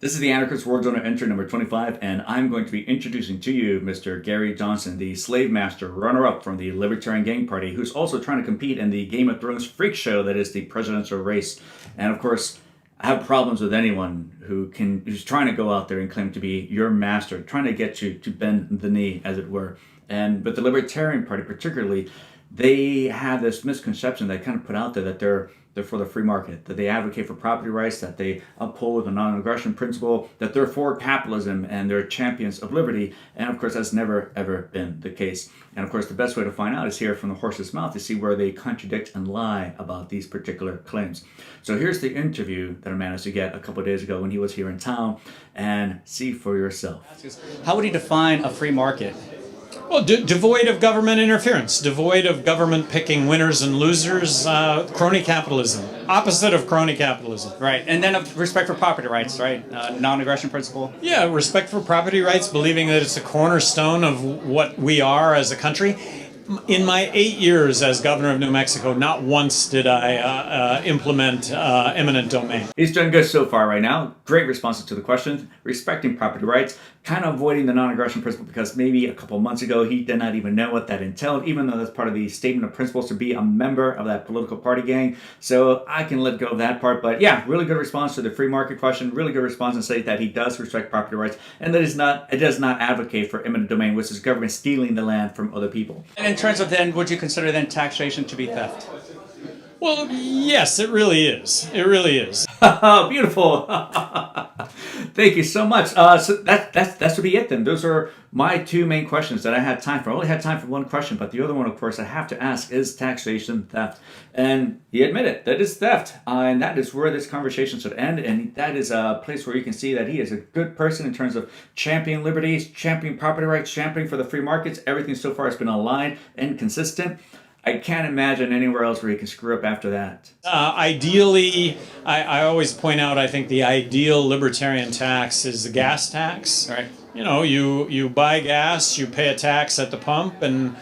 This is the Anarchist War Zone entry number 25, and I'm going to be introducing to you Mr. Gary Johnson, the slave master runner-up from the Libertarian Gang Party, who's also trying to compete in the Game of Thrones freak show that is the presidential race. And of course, I have problems with anyone who's trying to go out there and claim to be your master, trying to get you to bend the knee, as it were. And with the Libertarian Party particularly, they have this misconception they kind of put out there that they're for the free market, that they advocate for property rights, that they uphold the non-aggression principle, that they're for capitalism and they're champions of liberty. And of course, that's never, ever been the case. And of course, the best way to find out is hear from the horse's mouth to see where they contradict and lie about these particular claims. So here's the interview that I managed to get a couple of days ago when he was here in town, and see for yourself. How would he define a free market? Well, devoid of government interference, devoid of government picking winners and losers, crony capitalism, opposite of crony capitalism. Right, and then respect for property rights, right? Non-aggression principle. Yeah, respect for property rights, believing that it's a cornerstone of what we are as a country. In my 8 years as governor of New Mexico, not once did I implement eminent domain. He's done good so far right now. Great responses to the questions, respecting property rights, kind of avoiding the non-aggression principle because maybe a couple months ago he did not even know what that entailed, even though that's part of the statement of principles to be a member of that political party gang. So I can let go of that part. But yeah, really good response to the free market question, really good response and say that he does respect property rights and that it does not advocate for eminent domain, which is government stealing the land from other people. And in terms of then, would you consider then taxation to be theft? Well, yes, it really is. It really is. Beautiful. Thank you so much. So that's to be it then. Those are my two main questions that I had time for. I only had time for one question, but the other one, of course, I have to ask, is taxation theft? And he admitted that is theft. And that is where this conversation should end. And that is a place where you can see that he is a good person in terms of championing liberties, championing property rights, championing for the free markets. Everything so far has been aligned and consistent. I can't imagine anywhere else where he can screw up after that. Ideally, I always point out, I think the ideal libertarian tax is the gas tax. Right. You know, you buy gas, you pay a tax at the pump, and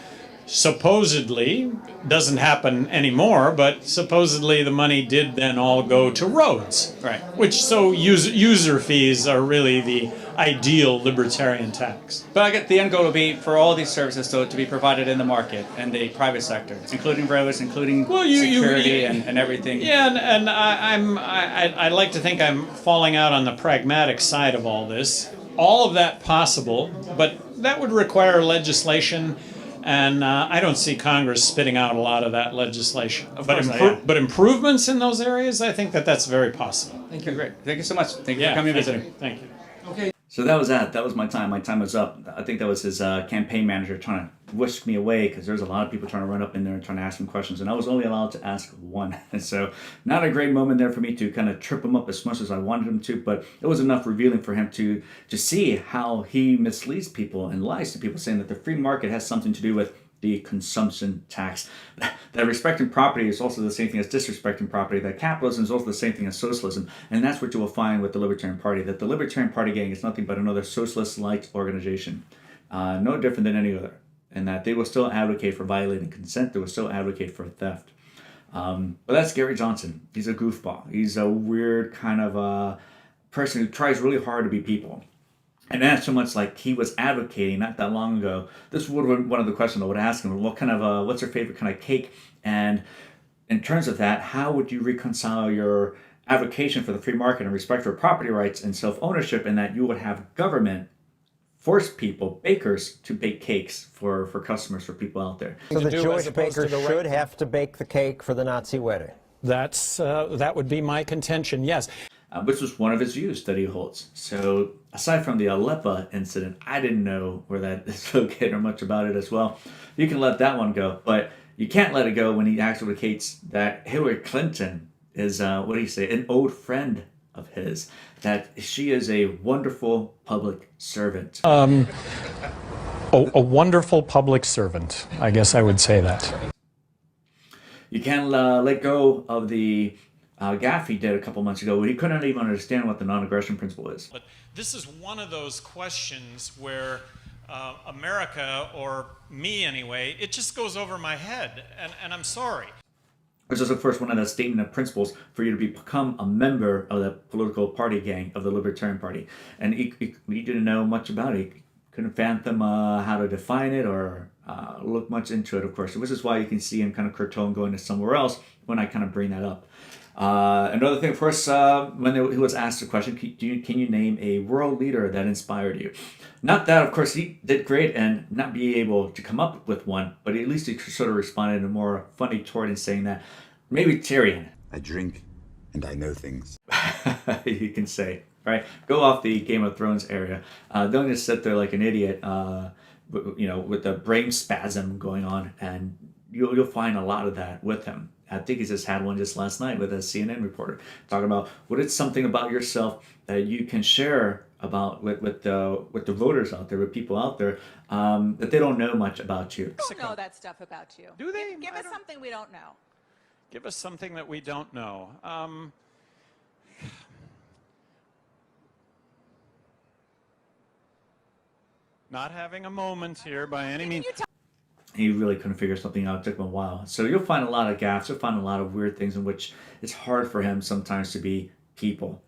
supposedly, doesn't happen anymore, but supposedly the money did then all go to roads. Right. Which, so user fees are really the ideal libertarian tax. But I get the end goal will be for all these services to be provided in the market and the private sector, including roads, including security and everything. Yeah, and I like to think I'm falling out on the pragmatic side of all this. All of that possible, but that would require legislation. And I don't see Congress spitting out a lot of that legislation. But improvements in those areas, I think that's very possible. Thank you. Great. Thank you so much. Thank you for coming and visiting. Thank you. Okay. So that was that. That was my time. My time was up. I think that was his campaign manager trying to whisk me away because there's a lot of people trying to run up in there and trying to ask him questions, and I was only allowed to ask one. And so not a great moment there for me to kind of trip him up as much as I wanted him to, but it was enough revealing for him to see how he misleads people and lies to people, saying that the free market has something to do with the consumption tax. That respecting property is also the same thing as disrespecting property. That capitalism is also the same thing as socialism. And that's what you will find with the Libertarian Party, that the Libertarian Party gang is nothing but another socialist-like organization. No different than any other. And that they will still advocate for violating consent. They will still advocate for theft. But that's Gary Johnson. He's a goofball. He's a weird kind of person who tries really hard to be people. And not so much like he was advocating not that long ago. This would have been one of the questions I would ask him. What kind of, what's your favorite kind of cake? And in terms of that, how would you reconcile your advocation for the free market and respect for property rights and self-ownership, and that you would have government force people, bakers, to bake cakes for customers, for people out there? So the Jewish baker should have to bake the cake for the Nazi wedding. That would be my contention, yes. Which was one of his views that he holds. So aside from the Aleppo incident, I didn't know where that is located or much about it as well. You can let that one go, but you can't let it go when he advocates that Hillary Clinton is, what do you say, an old friend of his, that she is a wonderful public servant. A wonderful public servant, I guess I would say that. You can't let go of the gaffe he did a couple months ago, where he couldn't even understand what the non-aggression principle is. But this is one of those questions where America, or me anyway, it just goes over my head, and I'm sorry. which is, of course, one of the statement of principles for you to become a member of the political party gang of the Libertarian Party. And he didn't know much about it. He couldn't fathom how to define it or look much into it, of course, which is why you can see him kind of curtail and going to somewhere else when I kind of bring that up. Another thing, of course, when he was asked the question, can you name a world leader that inspired you? Not that, of course, he did great and not be able to come up with one, but at least he sort of responded in a more funny toward in saying that maybe Tyrion. I drink and I know things. You can say, right? Go off the Game of Thrones area. Don't just sit there like an idiot, with the brain spasm going on, and you'll find a lot of that with him. I think he just had one just last night with a CNN reporter talking about what is something about yourself that you can share about with the voters out there, with people out there, that they don't know much about you. Don't know that stuff about you. Do they? Give us something we don't know. Give us something that we don't know. Not having a moment here by any means. He really couldn't figure something out. It took him a while. So you'll find a lot of gaps. You'll find a lot of weird things in which it's hard for him sometimes to be people.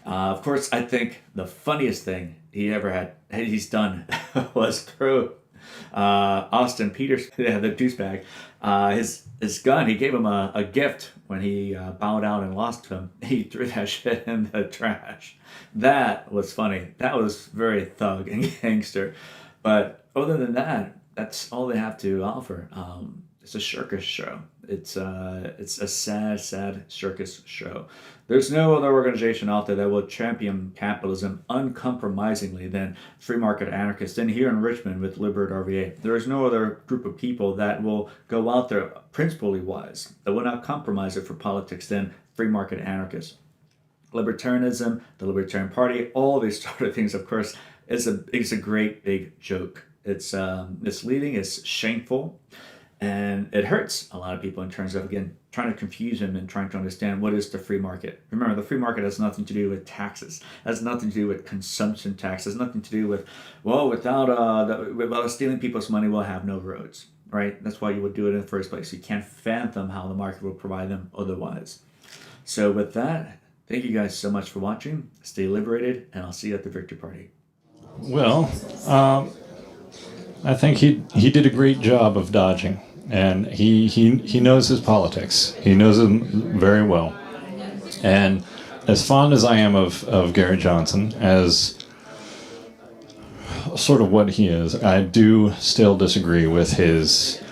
Of course, I think the funniest thing he's done was throw Austin Peters, the douchebag, his gun. He gave him a gift when he bowed out and lost to him. He threw that shit in the trash. That was funny. That was very thug and gangster. But other than that, that's all they have to offer. It's a circus show. It's a sad circus show. There's no other organization out there that will champion capitalism uncompromisingly than free market anarchists. And here in Richmond with Libert RVA, there is no other group of people that will go out there principally wise, that will not compromise it for politics than free market anarchists. Libertarianism, the Libertarian Party, all these sort of things, of course, is a great big joke. It's misleading, it's shameful, and it hurts a lot of people in terms of, again, trying to confuse them and trying to understand what is the free market. Remember, the free market has nothing to do with taxes. It has nothing to do with consumption tax. It has nothing to do with, without stealing people's money, we'll have no roads, right? That's why you would do it in the first place. You can't fathom how the market will provide them otherwise. So with that, thank you guys so much for watching. Stay liberated, and I'll see you at the Victory Party. Well, I think he did a great job of dodging, and he knows his politics. He knows them very well. And as fond as I am of Gary Johnson as sort of what he is, I do still disagree with his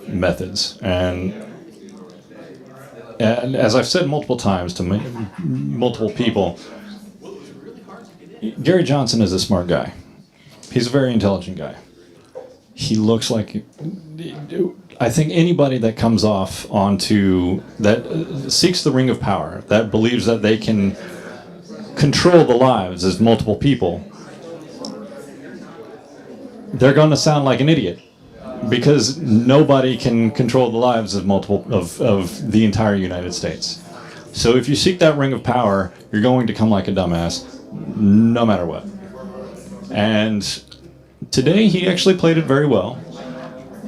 methods. And as I've said multiple times to multiple people, Gary Johnson is a smart guy. He's a very intelligent guy. He looks like, I think anybody that comes off onto, that seeks the ring of power, that believes that they can control the lives of multiple people, they're going to sound like an idiot, because nobody can control the lives of of the entire United States. So if you seek that ring of power, you're going to come like a dumbass, no matter what. And today he actually played it very well.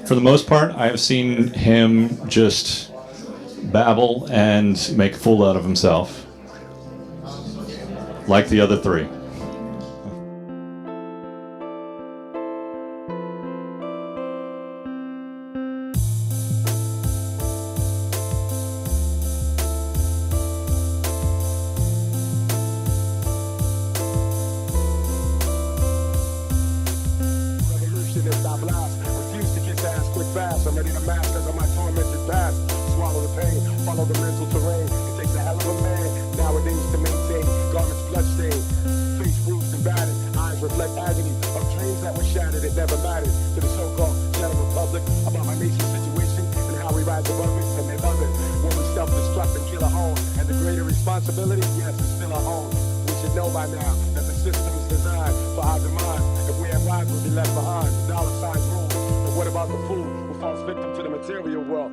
For the most part, I have seen him just babble and make a fool out of himself, like the other three. I'm ready to mask as my tormented past. Swallow the pain, follow the mental terrain. It takes a hell of a man nowadays to maintain garments bloodstained, face bruised and battered, eyes reflect agony of dreams that were shattered. It never mattered to the so-called general public about my nation's situation and how we rise above it and they love it. When we self-destruct and kill a home, and the greater responsibility, yes, it's still a home. We should know by now that the system is designed for our demise. If we have lives, we'll be left behind. Dollar signs rule. But what about the fool who falls victim to the material world?